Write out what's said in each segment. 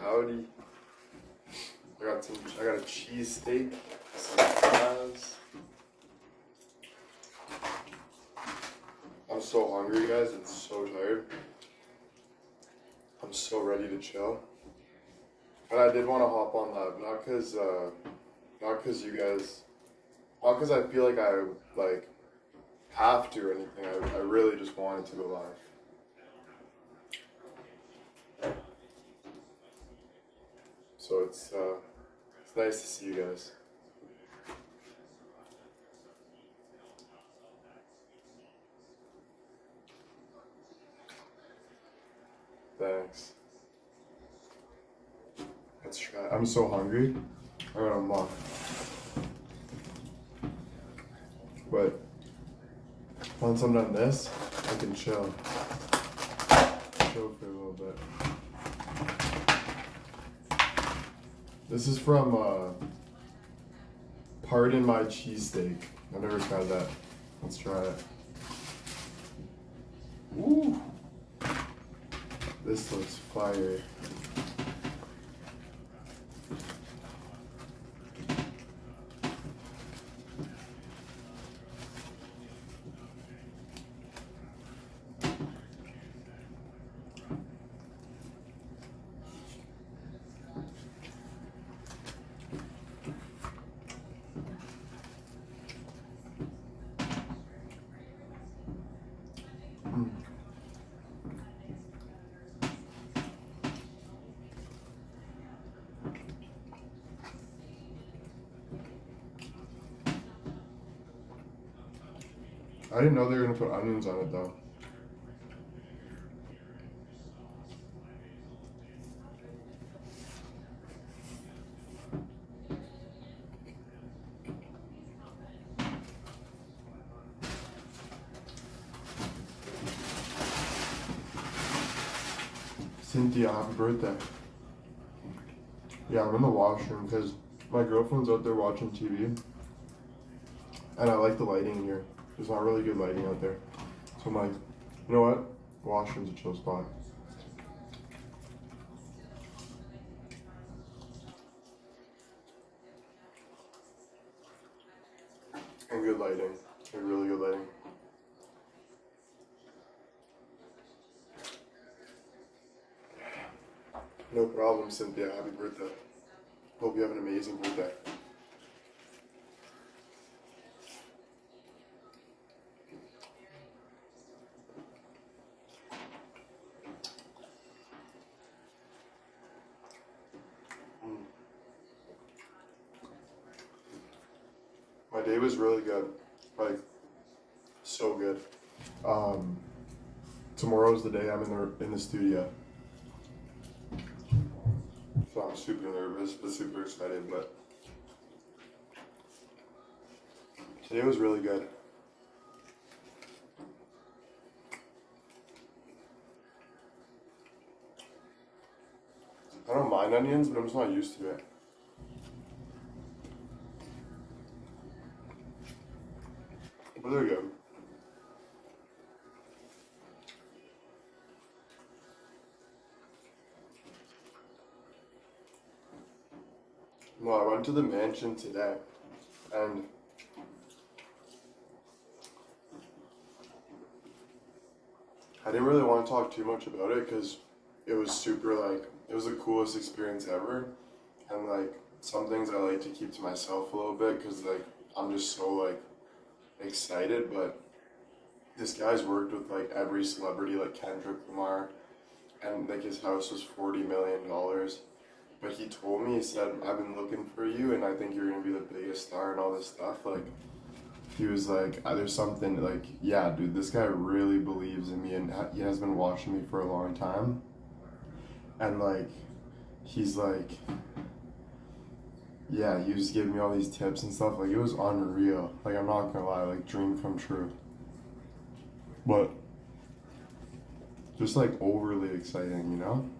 Howdy. I got a cheesesteak, some fries. I'm so hungry, guys, and so tired. I'm so ready to chill. But I did want to hop on live, not cause you guys, not cause I feel like I have to or anything. I really just wanted to go live. So it's nice to see you guys. Thanks. Let's try. I'm so hungry. I got a muff. But once I'm done this, I can chill. Chill for a little bit. This is from Pardon My Cheesesteak. I've never tried that. Let's try it. Woo! This looks fire. I didn't know they were gonna put onions on it though. Cynthia, happy birthday. Yeah, I'm in the washroom because my girlfriend's out there watching TV. And I like the lighting in here. There's not really good lighting out there. So I'm like, you know what? Washroom's a chill spot. And good lighting. And really good lighting. No problem, Cynthia. Happy birthday. Hope you have an amazing birthday. My day was really good. Like, so good. Tomorrow's the day I'm in the studio. So I'm super nervous, but super excited, but today was really good. I don't mind onions, but I'm just not used to it. But they're good. No, I went to the mansion today, and I didn't really want to talk too much about it because it was super it was the coolest experience ever, and some things I like to keep to myself a little bit because I'm just so excited. But this guy's worked with every celebrity, like Kendrick Lamar, and his house was $40 million. But he told me, he said, I've been looking for you and I think you're gonna be the biggest star and all this stuff. He was there's something, yeah, dude, this guy really believes in me and he has been watching me for a long time. And he's yeah, he was giving me all these tips and stuff. It was unreal. I'm not gonna lie, dream come true. But just overly exciting, you know?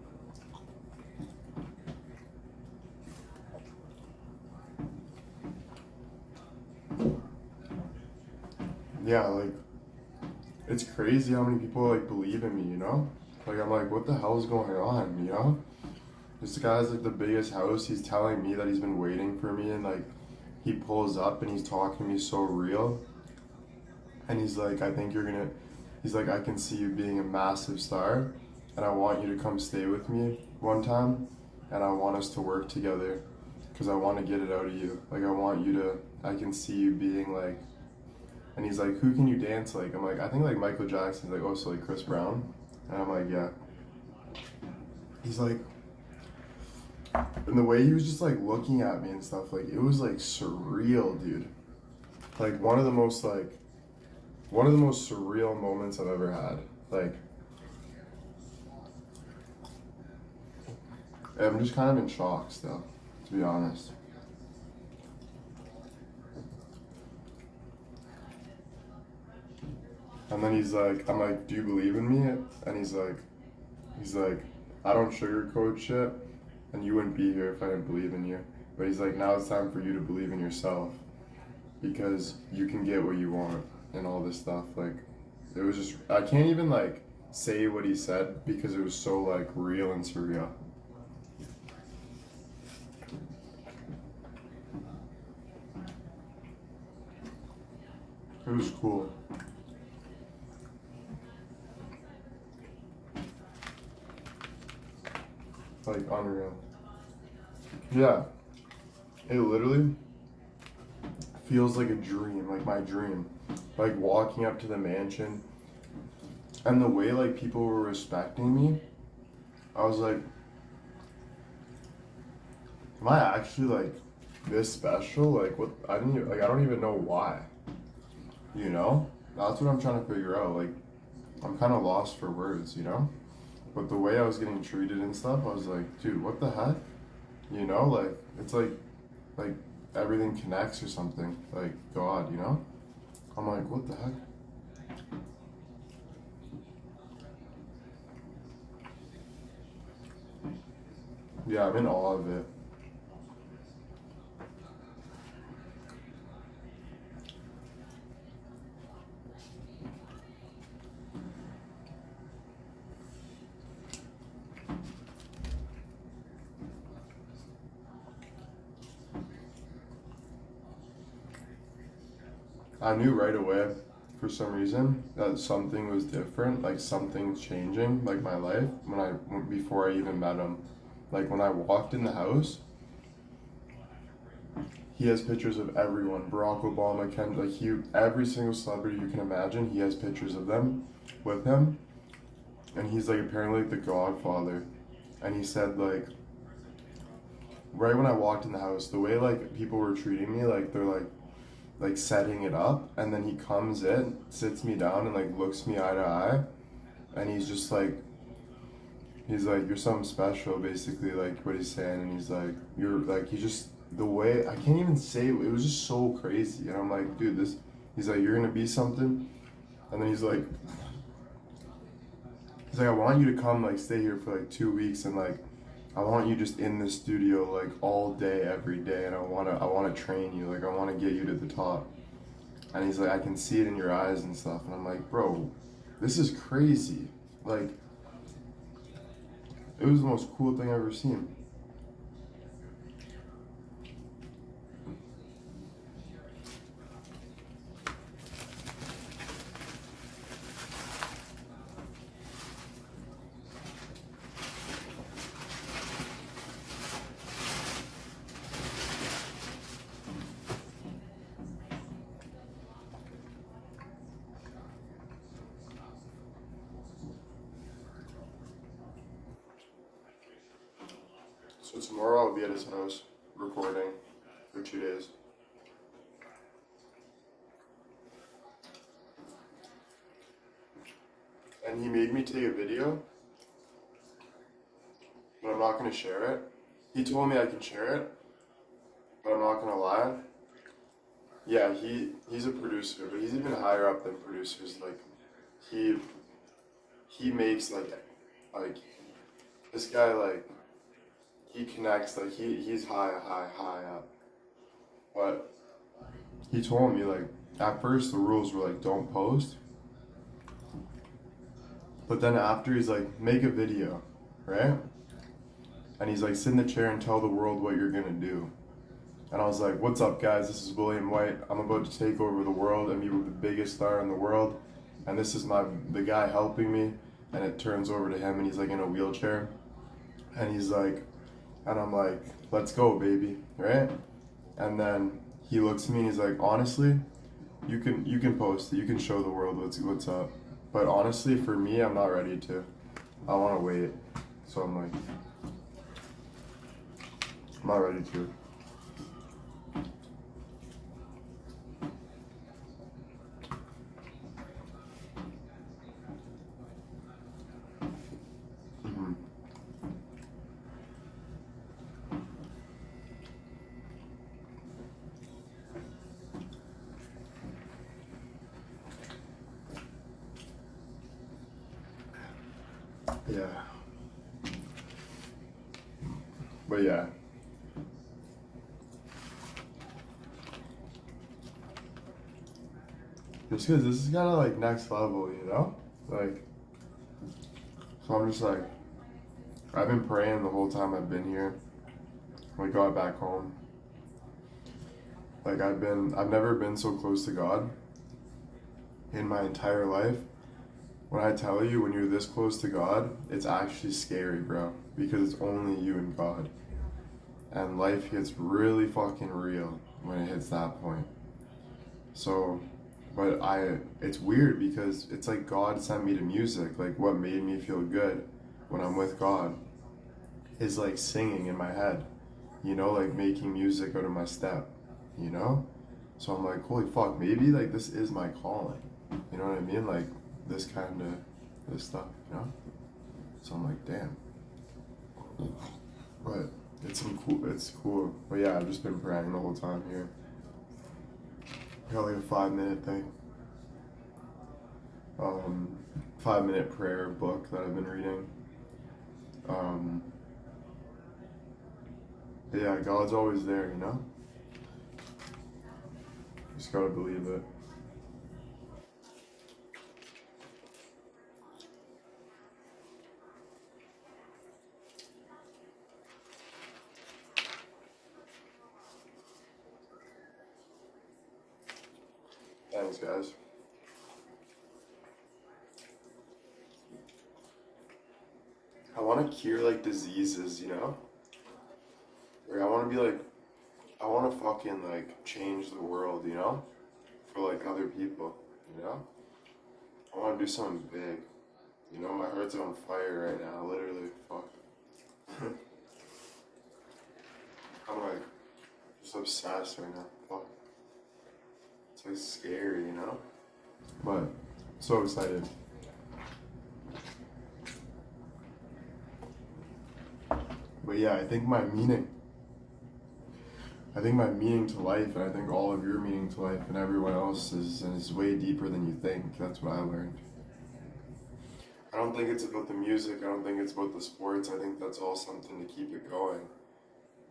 Yeah, it's crazy how many people believe in me, you know? I'm what the hell is going on, you know? This guy has like the biggest house. He's telling me that he's been waiting for me, and like he pulls up and he's talking to me so real. And he's like, I think you're gonna. He's like, I can see you being a massive star, and I want you to come stay with me one time, and I want us to work together, because I want to get it out of you. Like I want you to. I can see you being like. And he's like, who can you dance like? I'm like, I think like Michael Jackson. He's like, oh, so like Chris Brown. And I'm like, yeah. He's like, and the way he was just like looking at me and stuff, like it was like surreal, dude. Like one of the most surreal moments I've ever had. Like, I'm just kind of in shock still, to be honest. And then he's like, I'm like, do you believe in me? And he's like, I don't sugarcoat shit, and you wouldn't be here if I didn't believe in you. But he's like, now it's time for you to believe in yourself, because you can get what you want and all this stuff. Like, it was just, I can't even like say what he said because it was so like real and surreal. It was cool. Like unreal. Yeah. It literally feels like a dream, like my dream. Like walking up to the mansion, and the way like people were respecting me, I was like, am I actually like this special? Like what, I didn't even, like I don't even know why. You know? That's what I'm trying to figure out. Like I'm kind of lost for words, you know? But the way I was getting treated and stuff, I was like, dude, what the heck? You know, like it's like everything connects or something. Like God, you know? I'm like, what the heck? Yeah, I'm in awe of it. I knew right away, for some reason, that something was different, like something's changing, like my life, before I even met him. Like when I walked in the house, he has pictures of everyone, Barack Obama, every single celebrity you can imagine, he has pictures of them with him. And he's like apparently like the Godfather. And he said like, right when I walked in the house, the way like people were treating me, like they're like setting it up, and then he comes in, sits me down, and like looks me eye to eye, and he's like, you're something special, basically, like what he's saying, and he's like, you're like, he just, the way, I can't even say, it was just so crazy, and I'm like, dude, he's like, you're gonna be something, and then he's like, I want you to come, like, stay here for like 2 weeks, and like, I want you just in the studio like all day, every day, and I wanna train you, like I wanna get you to the top. And he's like, I can see it in your eyes and stuff. And I'm like, bro, this is crazy. Like, it was the most cool thing I've ever seen. So tomorrow I'll be at his house recording for 2 days. And he made me take a video, but I'm not gonna share it. He told me I can share it, but I'm not gonna lie. Yeah, he's a producer, but he's even higher up than producers. Like he makes like this guy, like he connects, like he's high up. But he told me like at first the rules were like don't post. But then after he's like make a video, right? and he's like, sit in the chair and tell the world what you're gonna do. And I was like, what's up, guys? This is William White. I'm about to take over the world and be the biggest star in the world. And this is the guy helping me. And it turns over to him, and he's like in a wheelchair. And he's like, and I'm like, let's go, baby, right? And then he looks at me and he's like, honestly, you can post it, you can show the world what's up. But honestly, for me, I'm not ready to. I want to wait. So I'm like, I'm not ready to. Mhm. Yeah. But yeah. Just because this is kind of like next level, you know? Like, so I'm just like, I've been praying the whole time I've been here. When I got back home. Like, I've never been so close to God in my entire life. When I tell you, when you're this close to God, it's actually scary, bro. Because it's only you and God. And life gets really fucking real when it hits that point. So, but it's weird because it's like God sent me to music. Like, what made me feel good when I'm with God is like singing in my head, you know, like making music out of my step, you know? So I'm like, holy fuck, maybe like this is my calling. You know what I mean? Like this kind of, this stuff, you know? So I'm like, damn. But it's cool. But yeah, I've just been praying the whole time here. I got like a 5-minute thing. 5-minute prayer book that I've been reading. But yeah, God's always there, you know? Just gotta believe it. Thanks, guys. I want to cure like diseases, you know? Like I want to be like, I want to fucking like change the world, you know? For like other people, you know? I want to do something big. You know, my heart's on fire right now, literally. Fuck. I'm like, just obsessed right now. Fuck. It's like scary, you know? But, so excited. But yeah, I think my meaning to life, and I think all of your meaning to life and everyone else is way deeper than you think. That's what I learned. I don't think it's about the music, I don't think it's about the sports, I think that's all something to keep it going.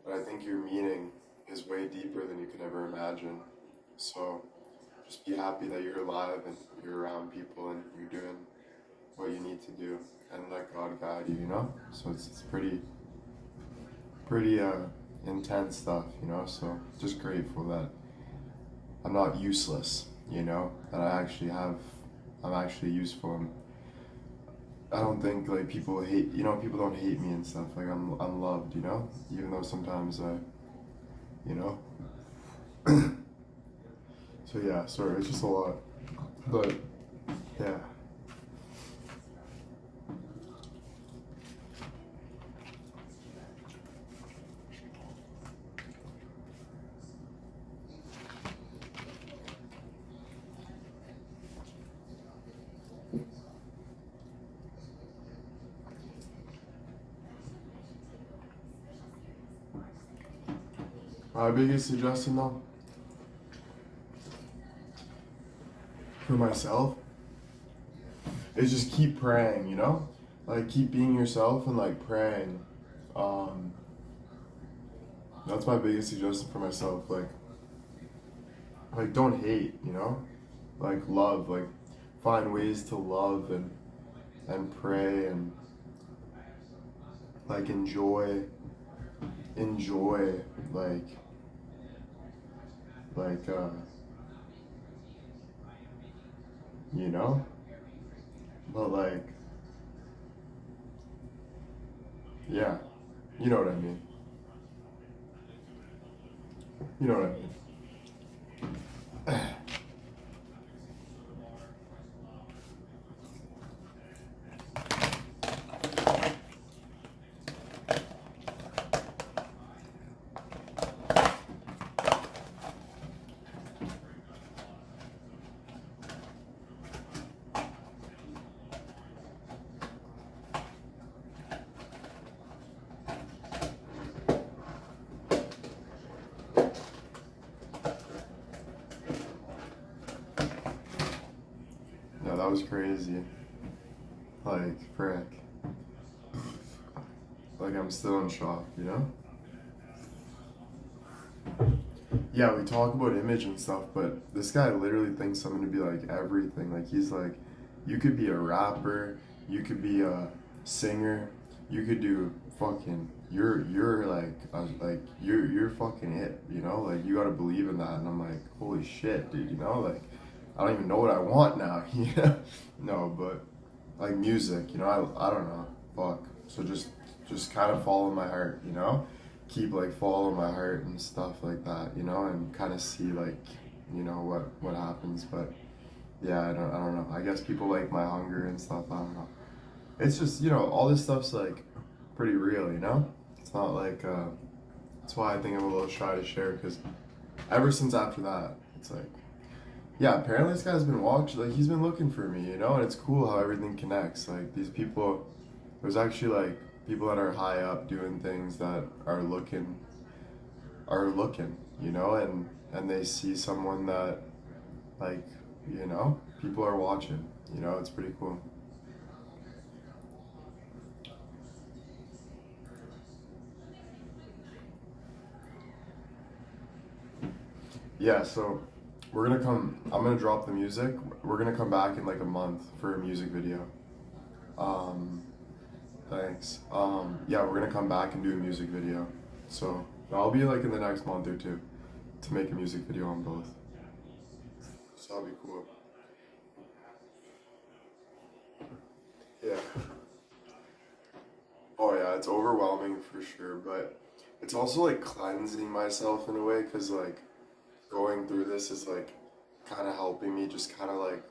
But I think your meaning is way deeper than you could ever imagine. So just be happy that you're alive and you're around people and you're doing what you need to do and let God guide you, you know? So it's pretty intense stuff, you know? So just grateful that I'm not useless, you know? That I'm actually useful. And I don't think like people hate, you know, people don't hate me and stuff. Like I'm loved, you know? Even though sometimes you know? So yeah, sorry, it's just a lot. But yeah. My biggest suggestion though, for myself, is just keep praying, you know? Like keep being yourself and like praying. Um, that's my biggest suggestion for myself. Like don't hate, you know? Like love, like find ways to love and pray like enjoy like you know, but like yeah, you know what I mean. You know what I mean. No, that was crazy. Like, frick. Like, I'm still in shock, you know? Yeah, we talk about image and stuff, but this guy literally thinks I'm gonna be like everything. Like, he's like, you could be a rapper, you could be a singer, you could do fucking, you're like, you're fucking it, you know? Like, you gotta believe in that. And I'm like, holy shit, dude, you know? Like, I don't even know what I want now, you know? No, but like music, you know, I don't know, fuck. So just kind of follow my heart, you know? Keep like follow my heart and stuff like that, you know, and kind of see like, you know, what happens. But yeah, I don't know. I guess people like my hunger and stuff. I don't know. It's just, you know, all this stuff's like pretty real, you know. It's not like that's why I think I'm a little shy to share, because ever since after that, it's like, yeah, apparently this guy's been watching, like he's been looking for me, you know, and it's cool how everything connects. Like these people, there's actually like people that are high up doing things that are looking, you know, and they see someone that, like, you know, people are watching, you know, it's pretty cool. Yeah, so I'm gonna drop the music. We're gonna come back in like a month for a music video. Um, Thanks. Yeah, we're gonna come back and do a music video. So I'll be like in the next month or two to make a music video on both. So that'll be cool. Yeah. Oh yeah, it's overwhelming for sure, but it's also like cleansing myself in a way, because like going through this is like kind of helping me just kind of like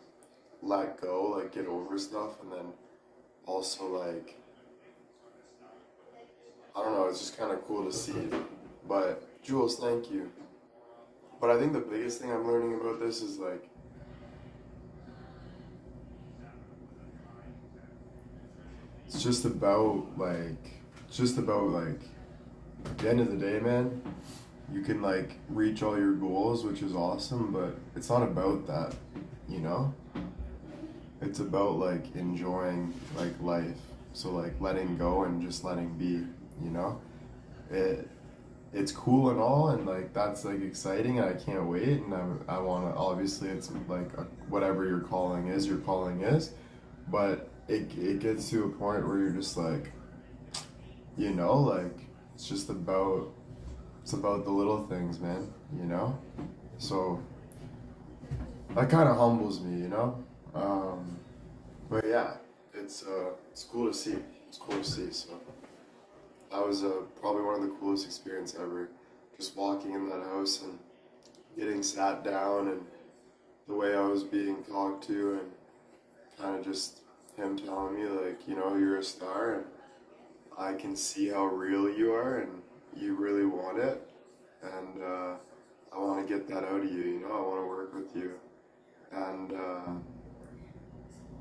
let go, like get over stuff, and then also like I don't know, it's just kind of cool to see. But Jules, thank you. But I think the biggest thing I'm learning about this is like it's just about like at the end of the day, man, you can like reach all your goals, which is awesome, but it's not about that, you know? It's about like enjoying like life. So like letting go and just letting be, you know? It it's cool and all, and like that's like exciting, and I can't wait, and I want to, obviously it's like whatever your calling is, but it gets to a point where you're just like, you know, like it's just about it's about the little things, man, you know? So that kind of humbles me, you know? But yeah, it's cool to see. It's cool to see. So that was probably one of the coolest experience ever. Just walking in that house and getting sat down, and the way I was being talked to, and kind of just him telling me like, you know, you're a star, and I can see how real you are, and you really want it, and I want to get that out of you. You know, I want to work with you, and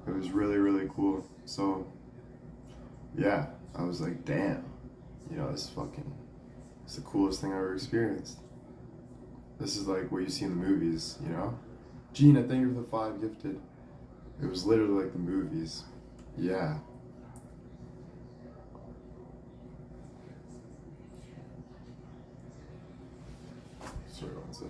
it was really really cool. So yeah, I was like, damn, you know, it's the coolest thing I ever experienced. This is like what you see in the movies, you know. Gina, thank you for the 5 gifted. It was literally like the movies. Yeah. Sorry, one sec.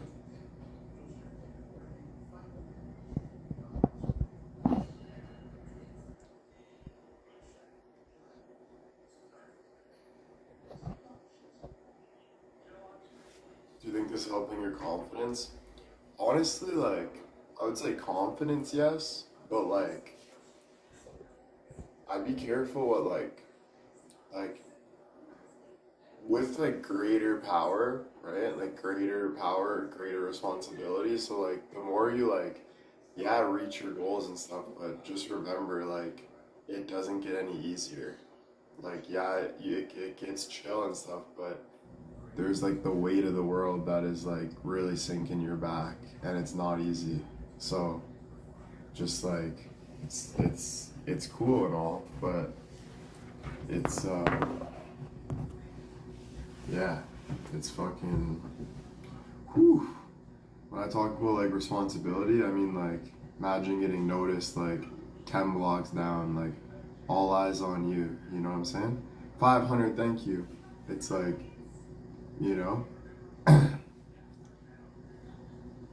Do you think this is helping your confidence? Honestly, like, I would say confidence, yes, but like, I'd be careful what like, with like greater power, right? Like greater power, greater responsibility. So like, the more you like, yeah, reach your goals and stuff, but just remember, like, it doesn't get any easier. Like, yeah, it gets chill and stuff, but there's like the weight of the world that is like really sinking your back, and it's not easy. So just like it's cool and all, but it's yeah, it's fucking whew. When I talk about like responsibility, I mean like imagine getting noticed like 10 blocks down, like all eyes on you. You know what I'm saying? 500, thank you. It's like, you know,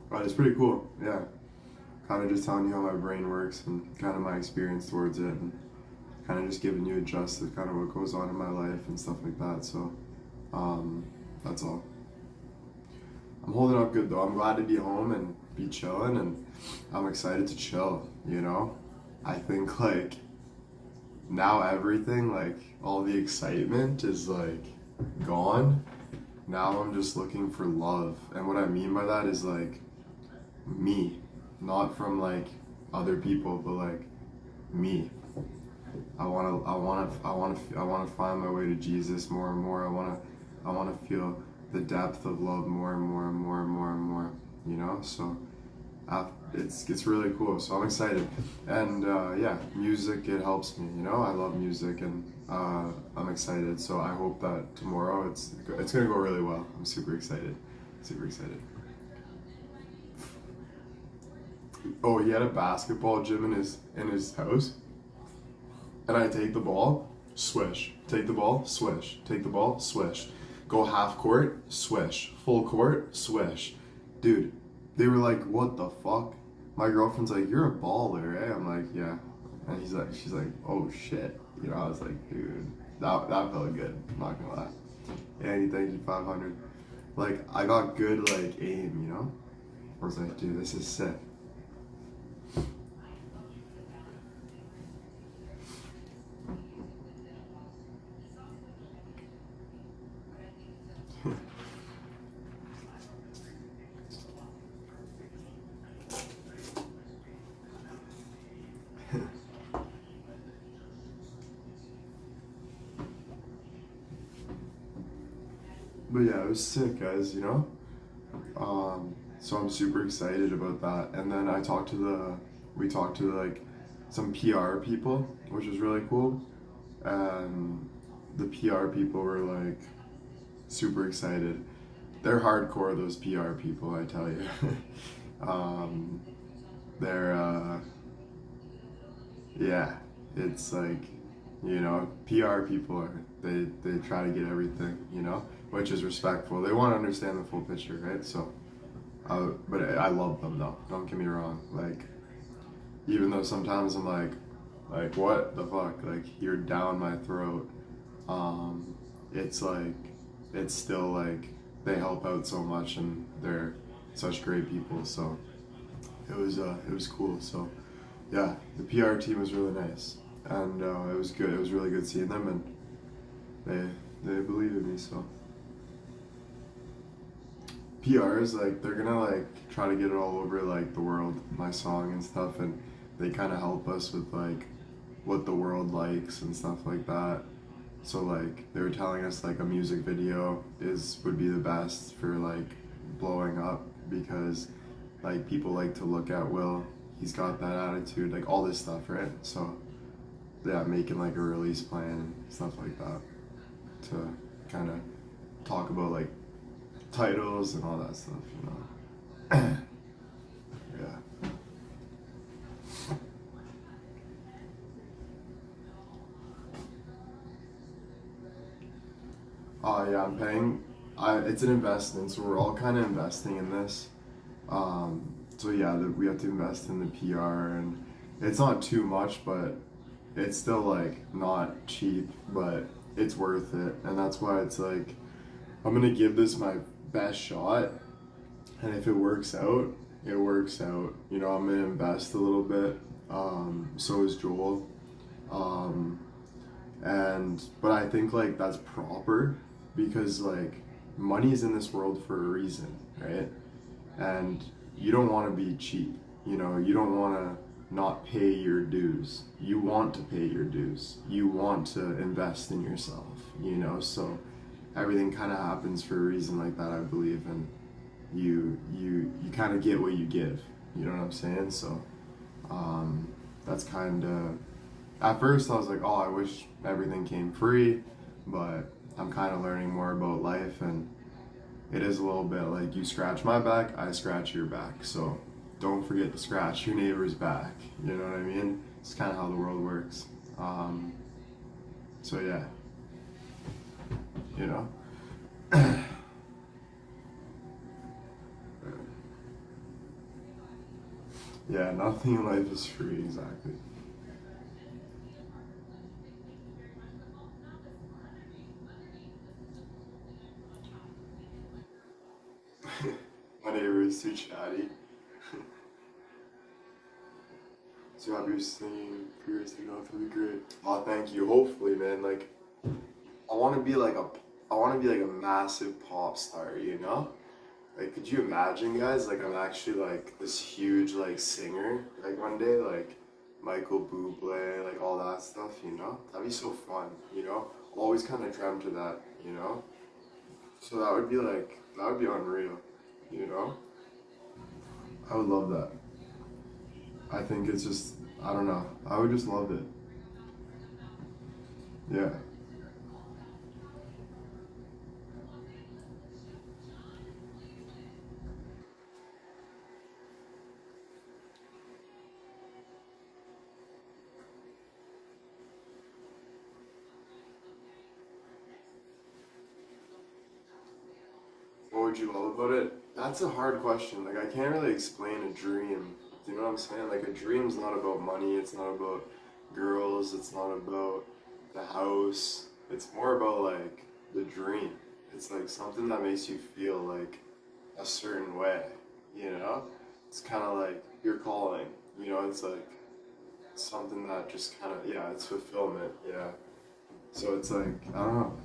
but it's pretty cool. Yeah, kind of just telling you how my brain works and kind of my experience towards it, and kind of just giving you a gist of kind of what goes on in my life and stuff like that. So, that's all. I'm holding up good though. I'm glad to be home and be chilling, and I'm excited to chill, you know? I think like now everything, like all the excitement is like gone. Now I'm just looking for love. And what I mean by that is like me, not from like other people, but like me. I wanna find my way to Jesus more and more. I wanna feel the depth of love more and more and more and more and more. You know, so it's really cool. So I'm excited, and yeah, music, it helps me. You know, I love music, and I'm excited. So I hope that tomorrow it's gonna go really well. I'm super excited, super excited. Oh, he had a basketball gym in his house. And I take the ball, swish. Take the ball, swish. Take the ball, swish. Go half court, swish. Full court, swish. Dude, they were like, what the fuck? My girlfriend's like, you're a baller, eh? I'm like, yeah. And she's like, oh shit. You know, I was like, dude, that felt good. I'm not gonna lie. Andy, thank you, 500. Like, I got good, like, aim, you know? I was like, dude, this is sick. But yeah, it was sick, guys, you know? So I'm super excited about that. And then we talked to like some PR people, which was really cool. And the PR people were like super excited. They're hardcore, those PR people, I tell you. um, they're, yeah, it's like, you know, PR people they try to get everything, you know, which is respectful. They want to understand the full picture, right? So, but I love them though. Don't get me wrong. Like, even though sometimes I'm like what the fuck? Like, you're down my throat. It's like, it's still like they help out so much, and they're such great people. So it was cool. So yeah, the PR team was really nice, and it was good. It was really good seeing them, and they believe in me. So PRs, like, they're gonna like try to get it all over like the world, my song and stuff, and they kind of help us with like what the world likes and stuff like that. So like they were telling us like a music video would be the best for like blowing up, because like people like to look at Will. He's got that attitude, like all this stuff, right? So yeah, making like a release plan and stuff like that to kind of talk about like titles and all that stuff, you know. Yeah. Yeah, I'm paying. It's an investment, so we're all kind of investing in this. So yeah, we have to invest in the PR, and it's not too much, but it's still like not cheap, but it's worth it, and that's why it's like I'm gonna give this best shot, and if it works out, it works out. You know, I'm gonna invest a little bit. So is Joel. Um, and but I think like that's proper because like money's in this world for a reason, right? And you don't want to be cheap. You know, you don't want to not pay your dues. You want to pay your dues. You want to invest in yourself, you know? So everything kind of happens for a reason like that, I believe, and you kind of get what you give. You know what I'm saying? So that's kind of, at first I was like, oh, I wish everything came free, but I'm kind of learning more about life, and it is a little bit like you scratch my back, I scratch your back. So don't forget to scratch your neighbor's back. You know what I mean? It's kind of how the world works. So yeah, you know. Yeah, nothing in life is free, exactly. My neighbor is too chatty. So happy you're singing for your singing off, that'd be great. Oh, thank you. Hopefully, man. Like, I want to be like a, I want to be like a massive pop star. You know? Like, could you imagine, guys? Like, I'm actually like this huge like singer. Like one day, like Michael Bublé, like all that stuff. You know? That'd be so fun. You know? Always kind of dreamt of that. You know? So that would be like, that would be unreal. You know? I would love that. I think it's just, I don't know. I would just love it. Yeah. What would you love about it? That's a hard question. Like, I can't really explain a dream. Do you know what I'm saying? Like, a dream's not about money, it's not about girls, it's not about the house. It's more about, like, the dream. It's like something that makes you feel like a certain way, you know? It's kind of like your calling, you know? It's like something that just kind of, yeah, it's fulfillment, yeah. So it's like, I don't know.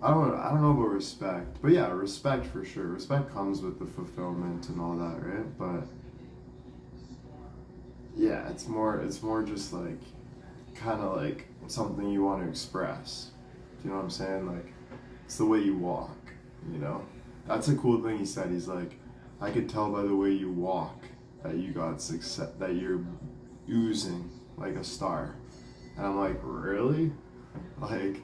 I don't know about respect, but yeah, respect for sure. Respect comes with the fulfillment and all that, right? But yeah, it's more just like kind of like something you want to express. Do you know what I'm saying? Like it's the way you walk, you know? That's a cool thing he said. He's like, I could tell by the way you walk that you got success, that you're oozing like a star. And I'm like, really? Like,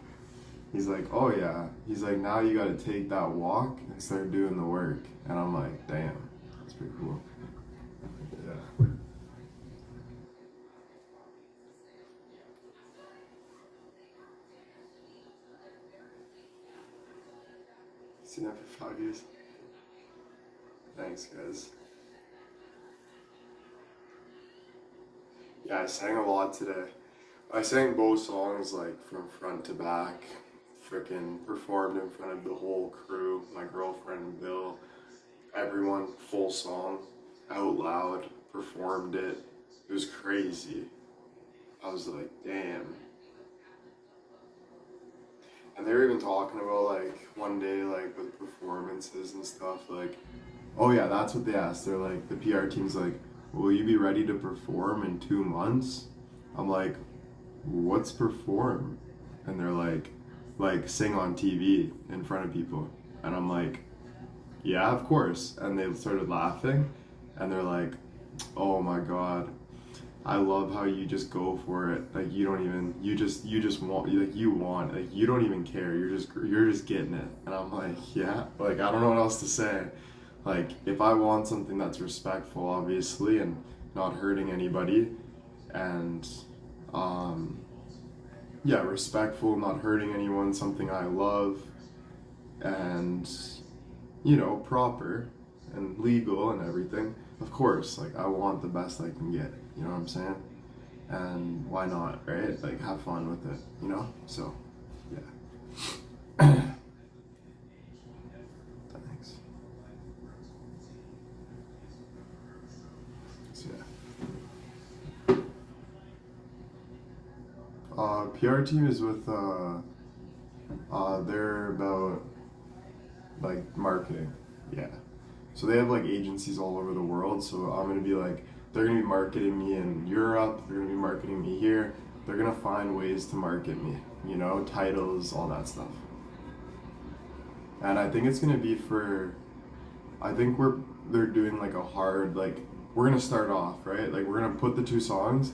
he's like, oh yeah. He's like, now you gotta take that walk and start doing the work. And I'm like, damn, that's pretty cool. Yeah. Seen that for 5 years. Thanks, guys. Yeah, I sang a lot today. I sang both songs like from front to back. Freaking performed in front of the whole crew, my girlfriend, Bill, everyone, full song, out loud, performed it. It was crazy. I was like, damn. And they were even talking about like one day, like with performances and stuff, like, oh yeah, that's what they asked. They're like, the PR team's like, will you be ready to perform in 2 months? I'm like, what's perform? And they're like sing on TV in front of people. And I'm like, yeah, of course. And they started laughing, and they're like, oh my god, I love how you just go for it. Like you don't even, you just want, like you want, like you don't even care. You're just getting it. And I'm like, yeah, like I don't know what else to say. Like if I want something that's respectful, obviously, and not hurting anybody, and um, yeah, respectful, not hurting anyone, something I love, and you know, proper and legal and everything. Of course, like I want the best I can get. You know what I'm saying? And why not, right? Like have fun with it, you know? So, yeah. Thanks. PR team is with they're about like marketing. Yeah. So they have like agencies all over the world. So I'm gonna be like, they're gonna be marketing me in Europe. They're gonna be marketing me here. They're gonna find ways to market me. You know, titles, all that stuff. And I think it's gonna be for. I think they're doing like a hard like. We're gonna start off right. Like we're gonna put the 2 songs,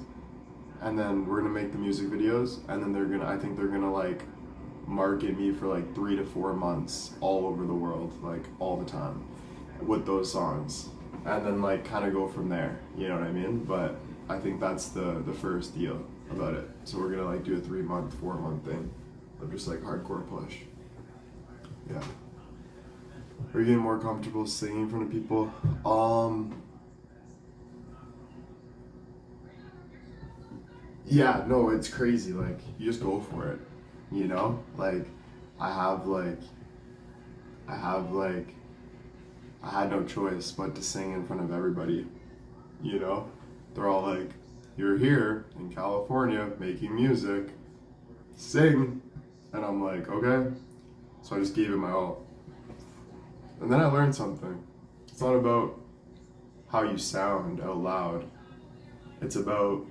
and then we're gonna make the music videos, and then I think they're gonna like market me for like 3 to 4 months all over the world, like all the time, with those songs, and then like kind of go from there. You know what I mean? But I think that's the first deal about it. So we're gonna like do a 3-month, 4-month thing of just like hardcore push. Yeah. Are you getting more comfortable singing in front of people? Yeah, no, it's crazy. Like, you just go for it, you know? Like, I have like, I have like, I had no choice but to sing in front of everybody, you know? They're all like, you're here in California making music, sing. And I'm like, okay. So I just gave it my all. And then I learned something. It's not about how you sound out loud. It's not about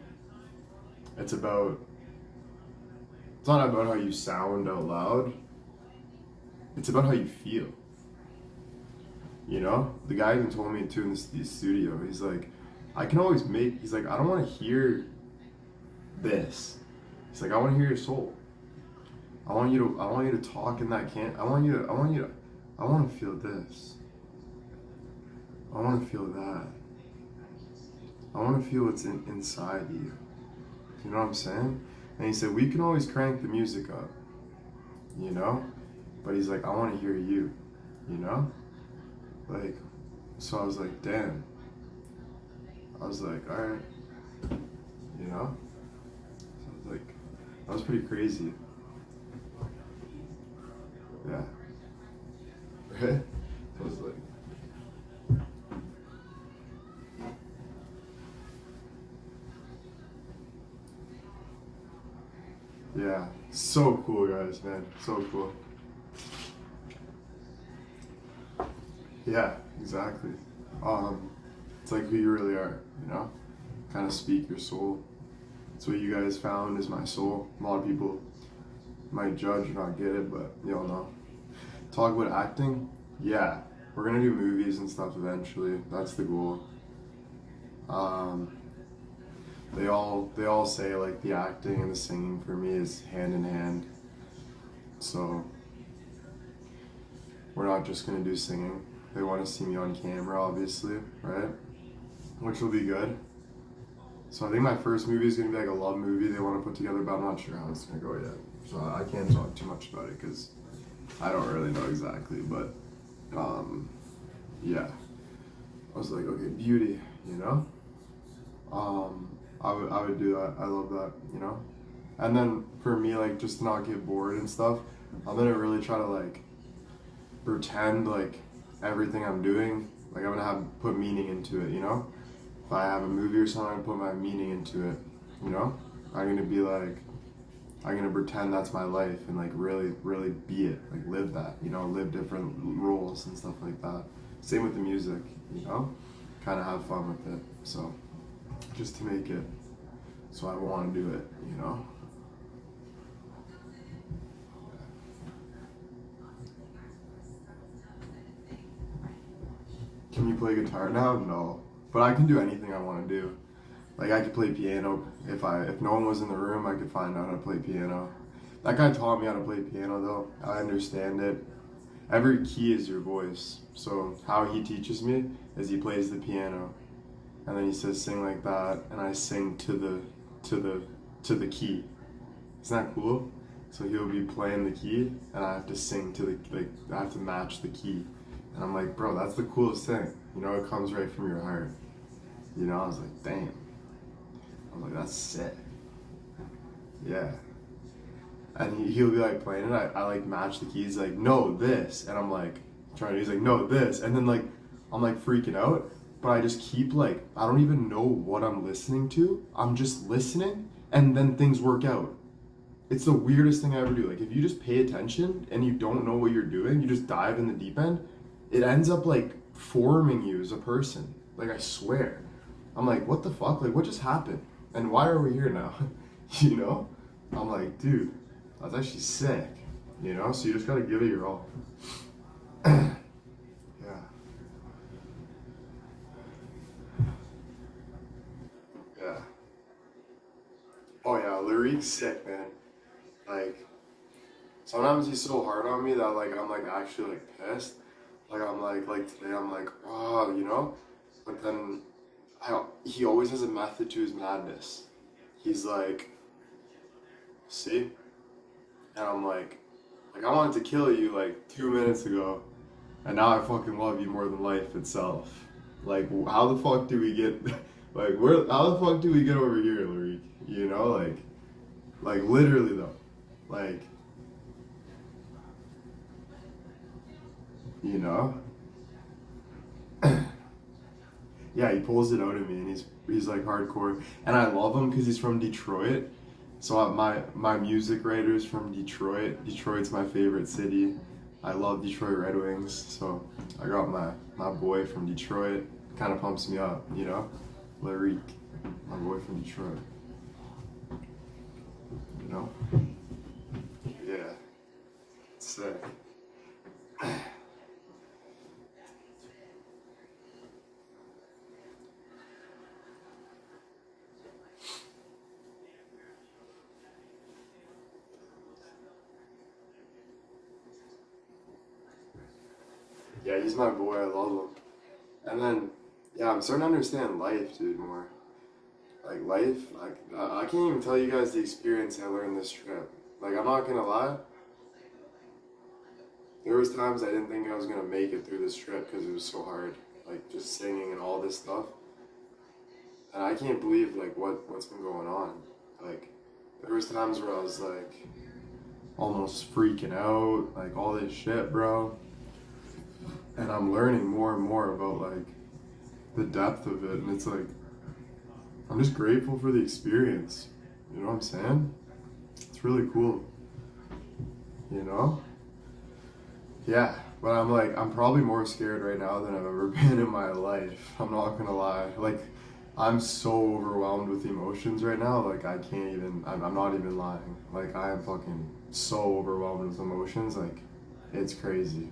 how you sound out loud. It's about how you feel. You know? The guy even told me too in the studio, he's like, I can always he's like, I don't want to hear this. He's like, I want to hear your soul. I want you to talk in that I want to feel this. I want to feel that. I want to feel what's inside you. You know what I'm saying? And he said, we can always crank the music up, you know? But he's like, I want to hear you, you know? Like, so I was like, damn. I was like, all right, you know? So I was like, that was pretty crazy. Yeah. Right? I was like, yeah, so cool, guys, man, so cool. Yeah, exactly. It's like who you really are, you know? Kind of speak your soul. That's what you guys found is my soul. A lot of people might judge or not get it, but you'll know. Talk about acting? Yeah, we're gonna do movies and stuff eventually. That's the goal. They all say like the acting and the singing for me is hand in hand. So we're not just gonna do singing. They want to see me on camera, obviously, right? Which will be good. So I think my first movie is gonna be like a love movie they want to put together, but I'm not sure how it's gonna go yet. So I can't talk too much about it because I don't really know exactly. But yeah, I was like, okay, beauty, you know. I would do that. I love that, you know. And then for me, like just to not get bored and stuff, I'm gonna really try to like pretend like everything I'm doing, like I'm gonna put meaning into it, you know. If I have a movie or something, I'm gonna put my meaning into it, you know. I'm gonna pretend that's my life and like really, really be it, like live that, you know, live different roles and stuff like that. Same with the music, you know, kind of have fun with it. So just to make it so I want to do it, you know. Can you play guitar now? No, but I can do anything I want to do. Like I could play piano if no one was in the room. I could find out how to play piano. That guy taught me how to play piano though. I understand it. Every key is your voice. So how he teaches me is he plays the piano, and then he says sing like that, and I sing to the key. Isn't that cool? So he'll be playing the key, and I have to sing to I have to match the key. And I'm like, bro, that's the coolest thing. You know, it comes right from your heart. You know, I was like, damn. I was like, that's sick. Yeah. And he'll be like playing it. I like match the keys, like, no, this. And I'm like, he's like, no, this. And then like, I'm like freaking out. But I just keep like, I don't even know what I'm listening to. I'm just listening. And then things work out. it's the weirdest thing I ever do. Like if you just pay attention and you don't know what you're doing, you just dive in the deep end, it ends up like forming you as a person. Like I swear. I'm like, what the fuck? Like what just happened? And why are we here now? You know? I'm like, dude, that's actually sick. You know? So you just gotta give it your all. Yeah. Yeah. Oh yeah, Lurik's sick, man. Like sometimes he's so hard on me that like I'm like actually like pissed. Like I'm like today I'm like, oh, you know? But then he always has a method to his madness. He's like, see? And I'm like I wanted to kill you like 2 minutes ago, and now I fucking love you more than life itself. Like, how the fuck do we get, like, where, how the fuck do we get over here, Lurie? You know, like literally though. Like, you know? Yeah, he pulls it out of me, and he's like hardcore, and I love him because he's from Detroit. So my music writer's from Detroit. Detroit's my favorite city. I love Detroit Red Wings, so I got my boy from Detroit. Kind of pumps me up, you know. Larik, my boy from Detroit. You know. Yeah. Sick. Yeah, he's my boy. I love him. And then, yeah, I'm starting to understand life, dude, more. Like life, like I can't even tell you guys the experience I learned this trip. Like I'm not gonna lie, there was times I didn't think I was gonna make it through this trip because it was so hard. Like just singing and all this stuff, and I can't believe like what's been going on. Like there was times where I was like almost freaking out, like all this shit, bro. And I'm learning more and more about like the depth of it, and it's like I'm just grateful for the experience. You know what I'm saying? It's really cool. You know? Yeah, but I'm like, I'm probably more scared right now than I've ever been in my life. I'm not gonna lie. Like, I'm so overwhelmed with emotions right now. Like, I can't even, I'm not even lying. Like, I am fucking so overwhelmed with emotions. Like, it's crazy.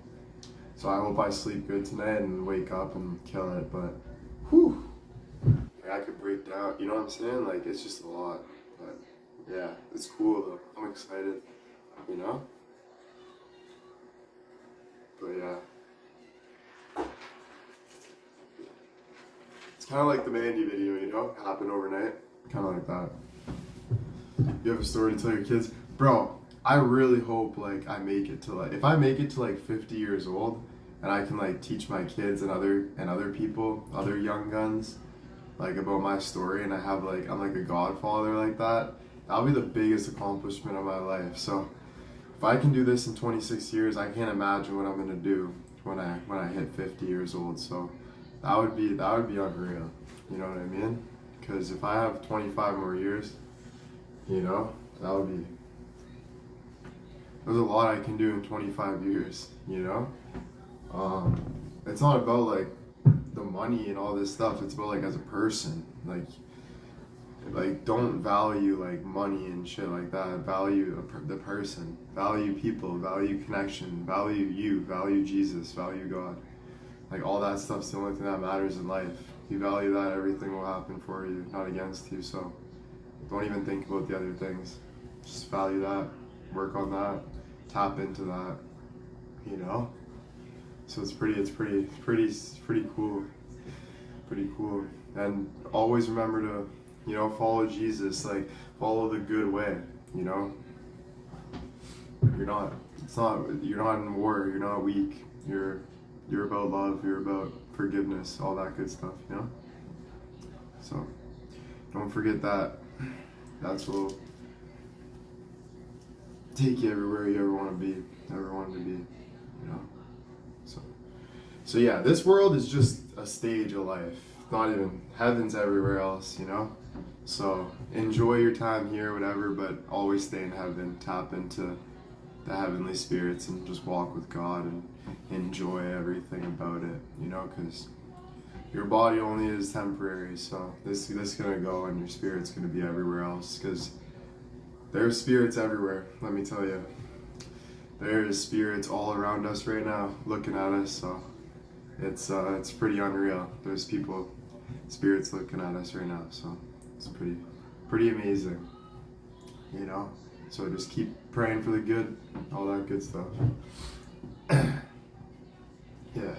So I hope I sleep good tonight and wake up and kill it. But, whew, like, I could break down. You know what I'm saying? Like, it's just a lot. But, yeah, it's cool though. I'm excited. You know? But yeah. It's kind of like the Mandy video, you know? Happened overnight. Kind of like that. You have a story to tell your kids? Bro, I really hope, like, I make it to, like, if I make it to, like, 50 years old, and I can, like, teach my kids and other people, other young guns, like, about my story, and I have, like, I'm, like, a godfather like that, that'll be the biggest accomplishment of my life. So, if I can do this in 26 years, I can't imagine what I'm gonna do when I hit 50 years old. So that would be unreal. You know what I mean? Because if I have 25 more years, you know, that would be. There's a lot I can do in 25 years. You know, it's not about like the money and all this stuff. It's about like as a person, like don't value like money and shit like that. Value the person, value people, value connection, value you, value Jesus, value God. Like all that stuff's the only thing that matters in life. If you value that, everything will happen for you, not against you. So don't even think about the other things. Just value that, work on that, tap into that, you know. So it's pretty cool, pretty cool. And always remember to, you know, follow Jesus, like follow the good way, you know. You're not in war, you're not weak, you're about love, you're about forgiveness, all that good stuff, you know. So don't forget that. That's what will take you everywhere you ever wanted to be, you know. So yeah, this world is just a stage of life. Not even heaven's everywhere else, you know. So enjoy your time here, whatever, but always stay in heaven. Tap into the heavenly spirits and just walk with God and enjoy everything about it, you know, because your body only is temporary. So this gonna go, and your spirit's gonna be everywhere else, because there's spirits everywhere. Let me tell you, there's spirits all around us right now, looking at us. So it's pretty unreal. There's spirits looking at us right now. So it's pretty amazing, you know. So just keep praying for the good, all that good stuff. Yeah.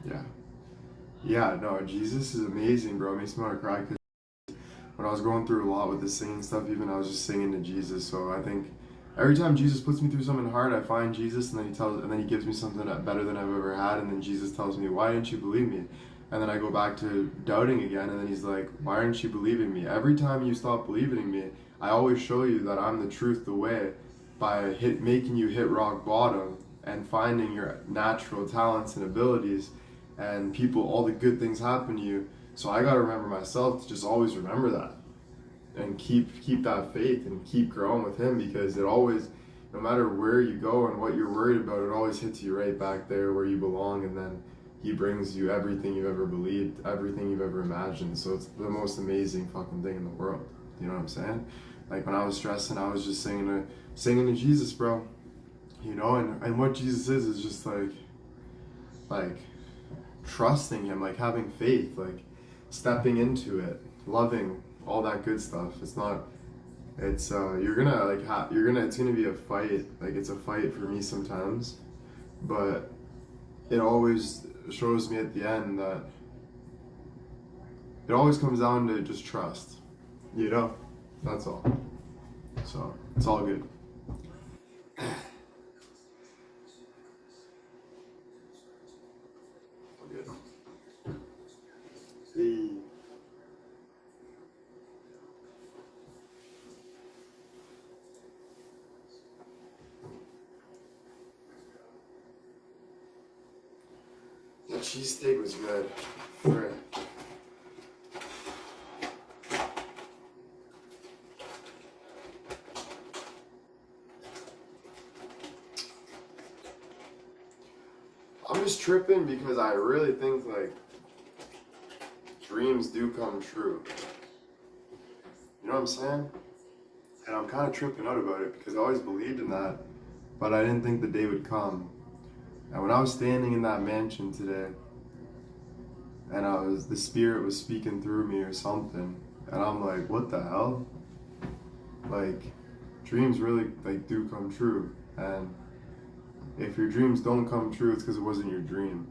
Yeah. Yeah, no, Jesus is amazing, bro. It makes me want to cry, because when I was going through a lot with the singing stuff, even I was just singing to Jesus. So I think every time Jesus puts me through something hard, I find Jesus, and then he gives me something better than I've ever had, and then Jesus tells me, "Why didn't you believe me?" And then I go back to doubting again, and then he's like, "Why aren't you believing me? Every time you stop believing in me, I always show you that I'm the truth, the way, by making you hit rock bottom and finding your natural talents and abilities, and people, all the good things happen to you. So I gotta remember myself to just always remember that, and keep that faith and keep growing with him, because it always, no matter where you go and what you're worried about, it always hits you right back there where you belong, and then he brings you everything you've ever believed, everything you've ever imagined. So it's the most amazing fucking thing in the world. You know what I'm saying? Like when I was stressing, I was just singing to Jesus, bro. You know, and what Jesus is just like trusting him, like having faith, like stepping into it, loving, all that good stuff. It's not, you're gonna it's gonna be a fight. Like it's a fight for me sometimes, but it always shows me at the end that it always comes down to just trust, you know. That's all. So it's all good. All good. Hey. The cheesesteak was good. Right. I'm just tripping because I really think like dreams do come true. You know what I'm saying? And I'm kind of tripping out about it because I always believed in that, but I didn't think the day would come. And when I was standing in that mansion today, and the spirit was speaking through me or something, and I'm like, what the hell? Like, dreams really like do come true, and if your dreams don't come true, it's because it wasn't your dream.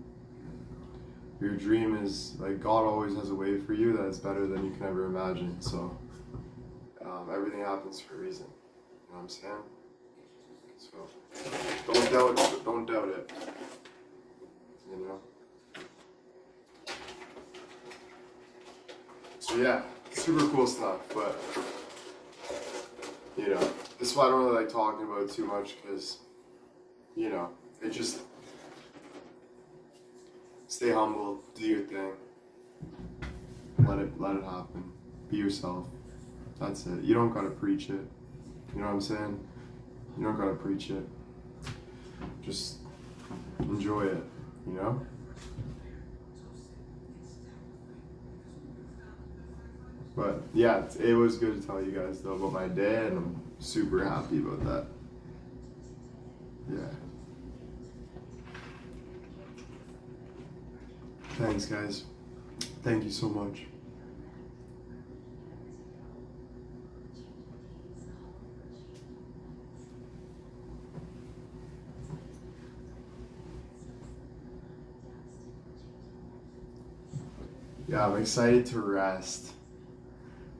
Your dream is like, God always has a way for you that is better than you can ever imagine. So everything happens for a reason. You know what I'm saying? So don't doubt it. You know. So yeah, super cool stuff. But you know, this is why I don't really like talking about it too much, because you know, it just stay humble, do your thing, let it happen, be yourself. That's it. You don't gotta preach it. You know what I'm saying? You don't gotta preach it. Just enjoy it. You know. But yeah, it was good to tell you guys though about my day, and I'm super happy about that. Yeah. Thanks, guys. Thank you so much. Yeah, I'm excited to rest.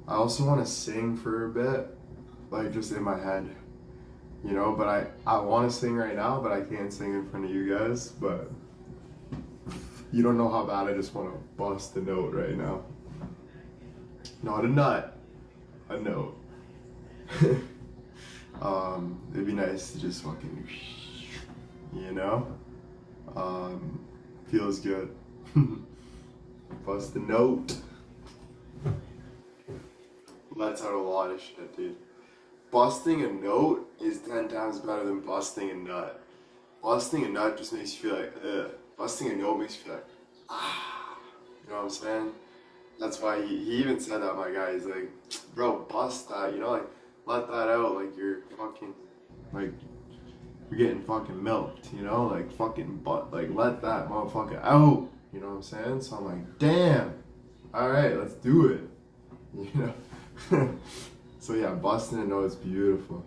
I also want to sing for a bit, like just in my head, you know, but I want to sing right now, but I can't sing in front of you guys, but you don't know how bad I just want to bust a note right now. Not a nut, a note. It'd be nice to just fucking, you know, feels good. Bust a note. lets out a lot of shit, dude. Busting a note is 10 times better than busting a nut. Busting a nut just makes you feel like, ugh. Busting a note makes you feel like, ah. You know what I'm saying? That's why he even said that, my guy. He's like, bro, bust that, you know, like, let that out like you're fucking, like, you're getting fucking milked, you know? Like, fucking, like, let that motherfucker out. You know what I'm saying? So I'm like, damn. Alright, let's do it. You know? So yeah, busting a note is beautiful.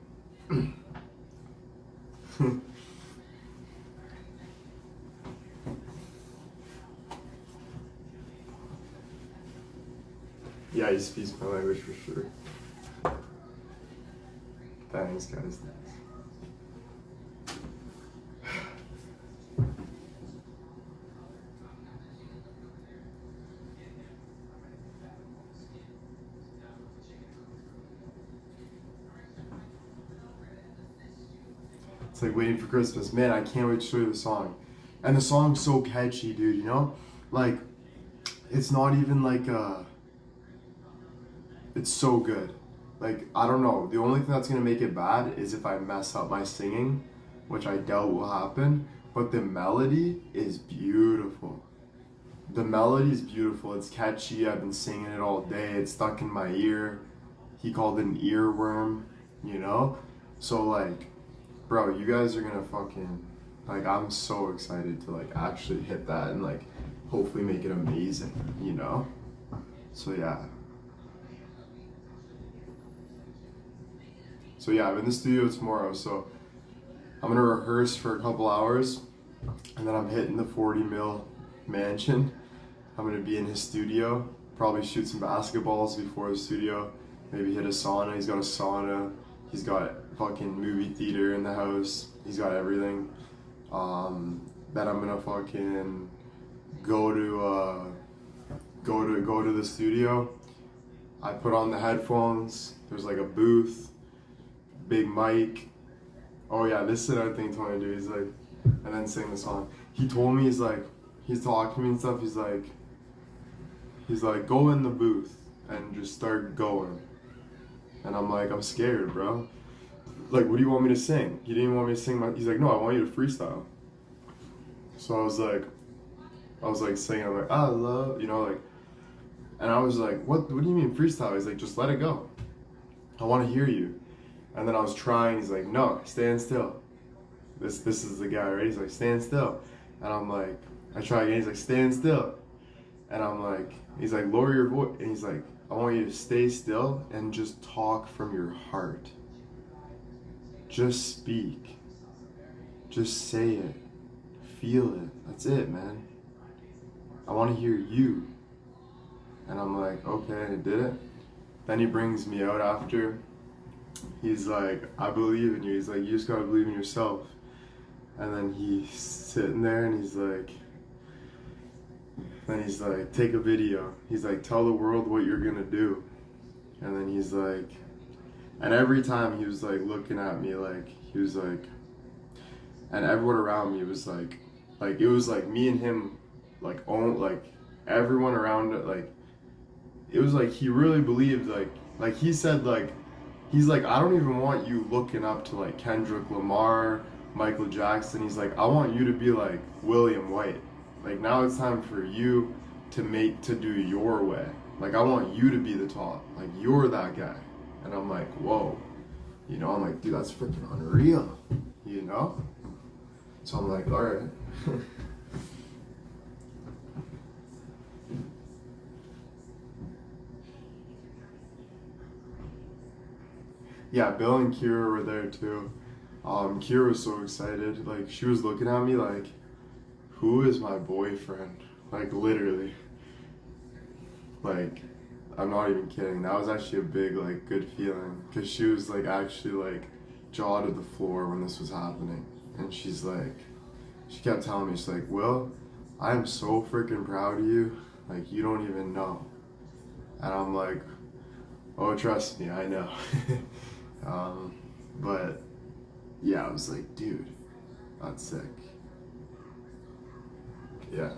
Yeah, he speaks my language for sure. Thanks, guys. Thanks. It's like waiting for Christmas. Man, I can't wait to show you the song. And the song's so catchy, dude, you know? Like, it's not even like it's so good. Like, I don't know. The only thing that's gonna make it bad is if I mess up my singing, which I doubt will happen. But the melody is beautiful. The melody is beautiful. It's catchy. I've been singing it all day. It's stuck in my ear. He called it an earworm, you know? So, like, bro, you guys are gonna fucking, like, I'm so excited to, like, actually hit that and, like, hopefully make it amazing, you know? So, yeah. So, yeah, I'm in the studio tomorrow, so I'm gonna rehearse for a couple hours, and then I'm hitting the 40 mil mansion. I'm gonna be in his studio, probably shoot some basketballs before the studio, maybe hit a sauna. He's got a sauna. He's got fucking movie theater in the house. He's got everything. Then I'm gonna fucking go to the studio. I put on the headphones. There's like a booth, big mic. Oh yeah, this is another thing Tony do. He's like, and then sing the song. He told me, he's talking to me and stuff. He's like, go in the booth and just start going. And I'm like, I'm scared, bro. Like, what do you want me to sing? He didn't even want me to sing he's like, no, I want you to freestyle. So I was like singing, I'm like, I love, you know, like, and I was like, what do you mean freestyle? He's like, just let it go. I want to hear you. And then I was trying, he's like, no, stand still. This is the guy, right? He's like, stand still. And I'm like, I try again, he's like, stand still. And I'm like, he's like, lower your voice. And he's like, I want you to stay still and just talk from your heart. Just speak. Just say it. Feel it. That's it, man. I want to hear you. And I'm like, okay, I did it. Then he brings me out after. He's like, I believe in you. He's like, you just gotta believe in yourself. And then he's sitting there and he's like, take a video. He's like, tell the world what you're gonna do. And then he's like, and every time he was like looking at me, like, he was like, and everyone around me was like it was like me and him, like, everyone around it, like, it was like he really believed, like he said, like, he's like, I don't even want you looking up to like Kendrick Lamar, Michael Jackson. He's like, I want you to be like William White. Like, now it's time for you to do your way. Like, I want you to be the top. Like, you're that guy. And I'm like, whoa. You know, I'm like, dude, that's freaking unreal. You know? So I'm like, all right. Yeah, Bill and Kira were there too. Kira was so excited. Like, she was looking at me like, who is my boyfriend? Like, literally. Like, I'm not even kidding. That was actually a big, like, good feeling. Because she was, like, actually, like, jaw to the floor when this was happening. And she's like, she kept telling me, she's like, Will, I'm so freaking proud of you. Like, you don't even know. And I'm like, oh, trust me, I know. But, yeah, I was like, dude, that's sick. Yeah.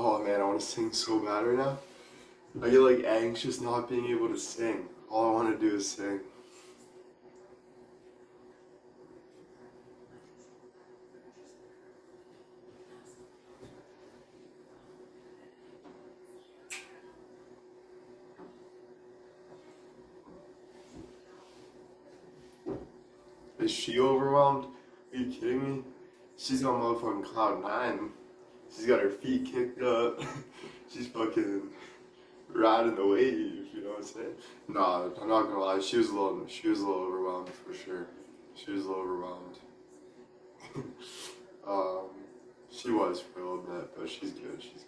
Oh man, I want to sing so bad right now. I get like anxious not being able to sing. All I want to do is sing. Is she overwhelmed? Are you kidding me? She's on motherfucking cloud nine. She's got her feet kicked up. She's fucking riding the wave, you know what I'm saying? Nah, I'm not gonna lie, she was a little overwhelmed for sure. She was a little overwhelmed. um, she was for a little bit, but she's good, she's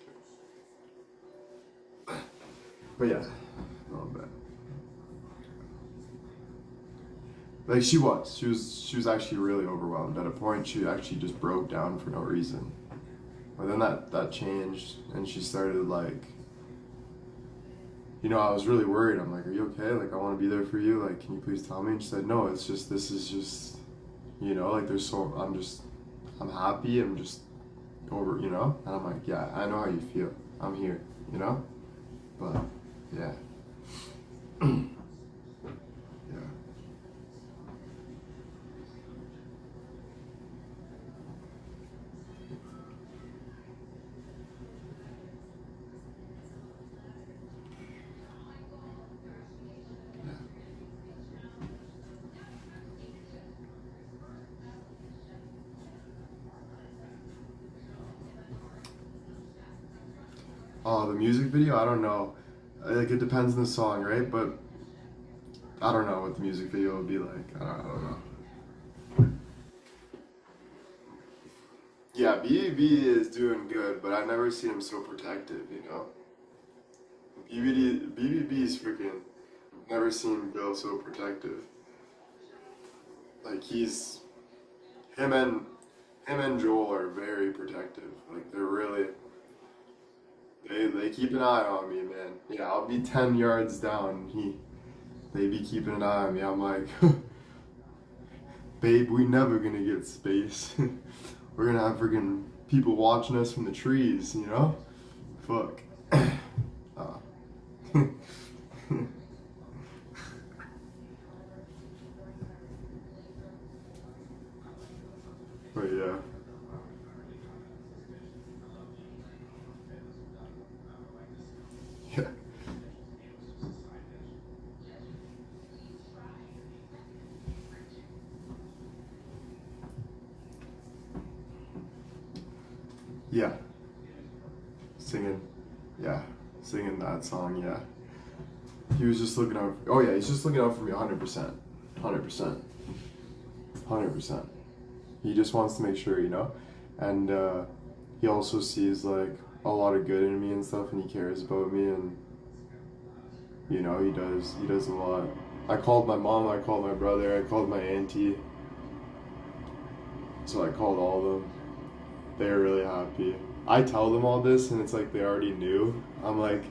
good. But yeah, a little bit. Like she was actually really overwhelmed. At a point, she actually just broke down for no reason. But then that changed, and she started like, I was really worried. I'm like, "Are you okay? Like, I want to be there for you. Like, can you please tell me?" And she said, "No, it's just this is just, like I'm happy. I'm just over. And I'm like, "Yeah, I know how you feel. I'm here, you know." But yeah, yeah. Oh, the music video? I don't know. Like, it depends on the song, right? But I don't know what the music video would be like. I don't know. Yeah, BB is doing good, but I've never seen him so protective. BBB is freaking, never seen Bill so protective. Like, him and, him and Joel are very protective. Like, they keep an eye on me, man. Yeah, I'll be 10 yards down. They be keeping an eye on me. I'm like, babe, we never gonna get space. We're gonna have freaking people watching us from the trees. Fuck. Uh. But yeah. Yeah. Yeah. Singing. Yeah. Singing that song, yeah. He was just looking out. Oh yeah, he's just looking out for me 100%. 100%. 100%. He just wants to make sure. And he also sees like a lot of good in me and stuff, and he cares about me, and he does a lot. I called my mom, I called my brother, I called my auntie. So I called all of them. They were really happy. I tell them all this, and it's like they already knew. I'm like,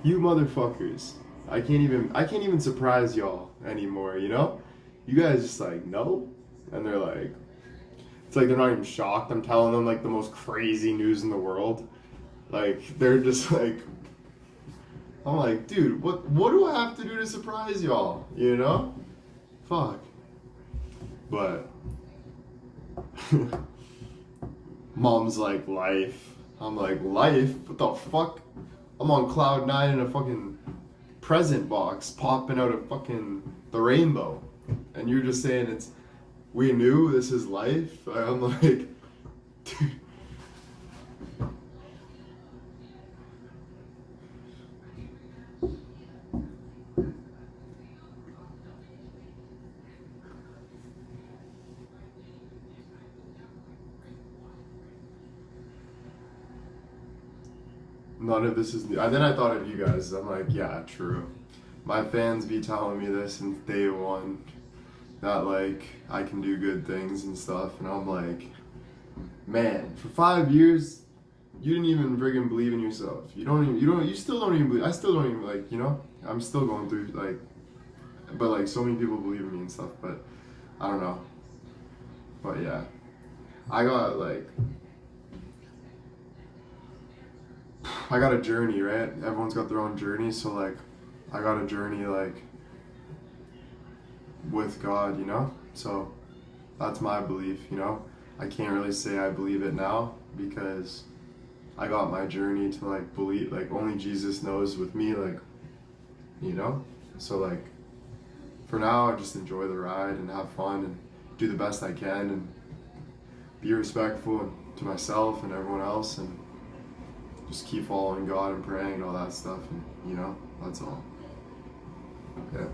you motherfuckers. I can't even surprise y'all anymore. You guys just like know, and they're like, it's like they're not even shocked. I'm telling them like the most crazy news in the world. Like they're just like, I'm like, dude, what do I have to do to surprise y'all? Fuck. But mom's like, life. I'm like, life? What the fuck? I'm on cloud nine in a fucking present box popping out of fucking the rainbow. And you're just saying we knew this is life? I'm like, dude. None of this is new. And then I thought of you guys. I'm like, yeah, true. My fans be telling me this since day one, that like I can do good things and stuff, and I'm like, man, for 5 years, you didn't even friggin' believe in yourself. You still don't even believe. I still don't even I'm still going through but like so many people believe in me and stuff, but I don't know. But yeah, I got like, I got a journey, right? Everyone's got their own journey, so like I got a journey like with God, you know? So that's my belief, you know? I can't really say I believe it now because I got my journey to like believe, like only Jesus knows with me, like, you know? So like for now I just enjoy the ride and have fun and do the best I can and be respectful to myself and everyone else and just keep following God and praying and all that stuff and you know, that's all. Yeah.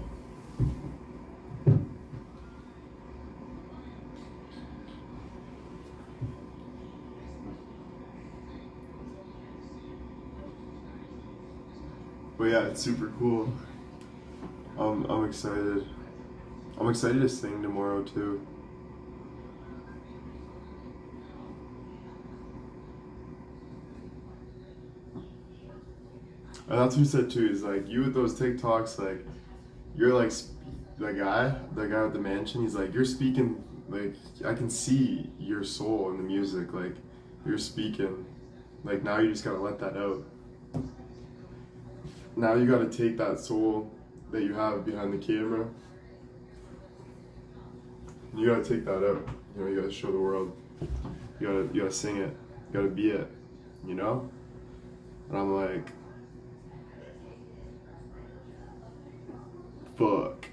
But yeah, it's super cool. I'm excited. I'm excited to sing tomorrow too. And that's what he said too, is like you with those TikToks, like you're like the guy with the mansion, he's like, you're speaking, like I can see your soul in the music, like you're speaking. Like now you just gotta let that out. Now you gotta take that soul that you have behind the camera. You gotta take that out. You know, you gotta show the world. You gotta sing it. You gotta be it. You know? And I'm like, fuck.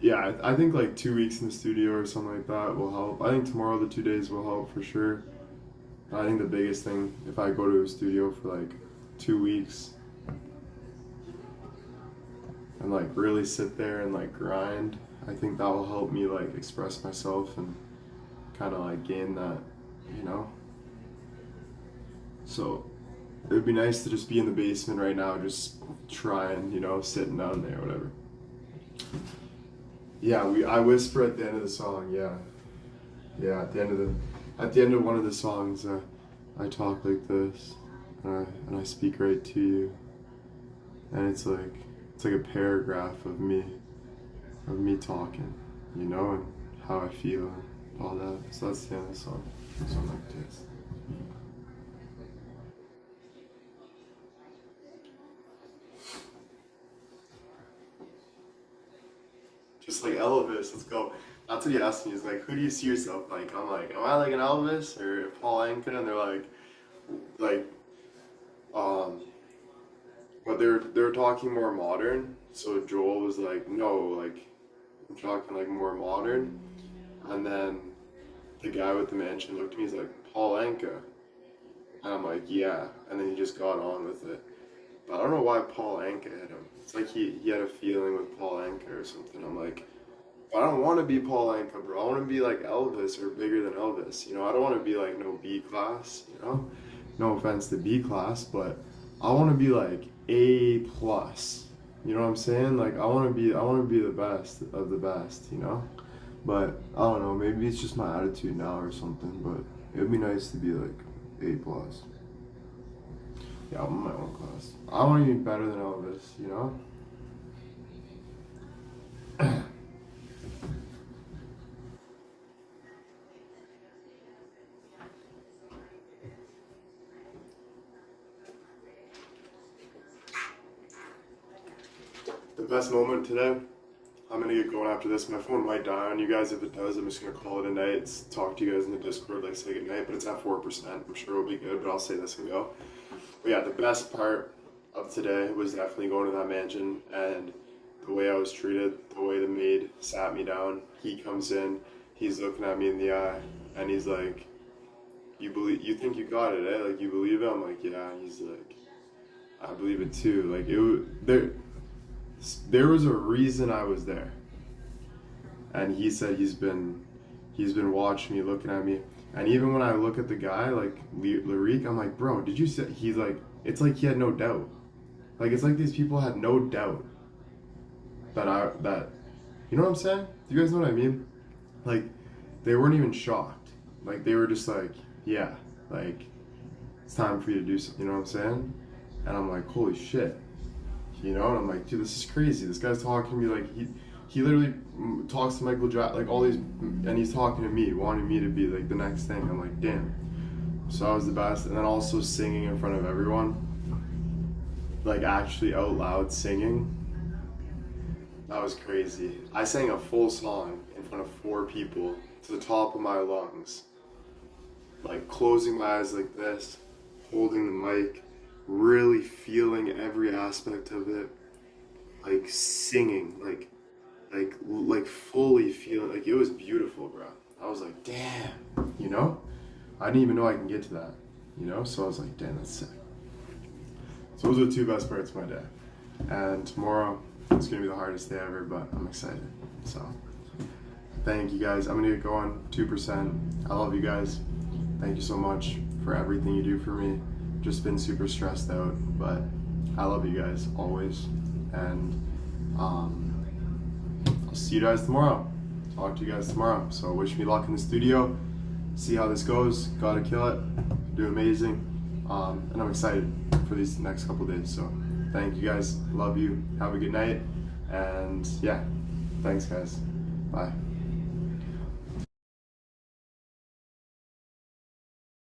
Yeah, I think like 2 weeks in the studio or something like that will help. I think tomorrow the 2 days will help for sure. I think the biggest thing, if I go to a studio for like 2 weeks and like really sit there and like grind, I think that will help me like express myself and kind of like gain that, you know? So it would be nice to just be in the basement right now, just trying, you know, sitting down there, whatever. Yeah, I whisper at the end of the song. Yeah. At the end of one of the songs, I talk like this, and I speak right to you, and it's like a paragraph of me talking, you know, and how I feel and all that. So that's the end of the song. Something like this. Just like Elvis, let's go. That's what he asked me. He's like, "Who do you see yourself like?" I'm like, "Am I like an Elvis or Paul Anka?" And they're like, um, but they're talking more modern. So Joel was like, "No, like, I'm talking like more modern." And then the guy with the mansion looked at me. He's like, "Paul Anka," and I'm like, "Yeah." And then he just got on with it. But I don't know why Paul Anka hit him. It's like he had a feeling with Paul Anka or something. I'm like, I don't want to be Paul Anka, bro. I want to be like Elvis or bigger than Elvis. You know, I don't want to be like no B class. You know, no offense to B class, but I want to be like A plus. You know what I'm saying? Like I want to be the best of the best. You know, but I don't know. Maybe it's just my attitude now or something. But it'd be nice to be like A plus. Yeah, I'm in my own class. I want to be better than Elvis. You know. The best moment today, I'm gonna get going after this. My phone might die on you guys. If it does, I'm just gonna call it a night. Talk to you guys in the Discord, like say goodnight, but it's at 4%. I'm sure it'll be good, but I'll say this and go. But yeah, the best part of today was definitely going to that mansion and the way I was treated, the way the maid sat me down. He comes in, he's looking at me in the eye, and he's like, you think you got it, eh? Like, you believe it?" I'm like, "Yeah." And he's like, "I believe it too." Like, there was a reason I was there. And he said he's been watching me, looking at me. And even when I look at the guy, like Lyrique, I'm like, "Bro, did you say?" He's like, it's like he had no doubt. Like, it's like these people had no doubt that, you know what I'm saying? Do you guys know what I mean? Like, they weren't even shocked. Like, they were just like, "Yeah, like, it's time for you to do something," you know what I'm saying? And I'm like, holy shit. You know, and I'm like, dude, this is crazy. This guy's talking to me like he literally talks to Michael Jackson, like all these, and he's talking to me, wanting me to be like the next thing. I'm like, damn. So that was the best. And then also singing in front of everyone, like actually out loud singing. That was crazy. I sang a full song in front of 4 people to the top of my lungs. Like closing my eyes like this, holding the mic, really feeling every aspect of it, like singing, like fully feeling, like it was beautiful, bro. I was like, damn, you know? I didn't even know I can get to that, you know? So I was like, damn, that's sick. So those are the 2 best parts of my day. And tomorrow, it's gonna be the hardest day ever, but I'm excited. So, thank you guys. I'm gonna get going, 2%. I love you guys. Thank you so much for everything you do for me. Just been super stressed out, but I love you guys always. And I'll see you guys tomorrow. Talk to you guys tomorrow. So wish me luck in the studio. See how this goes. Gotta kill it. Do amazing. And I'm excited for these next couple days. So thank you guys. Love you. Have a good night. And yeah, thanks guys. Bye.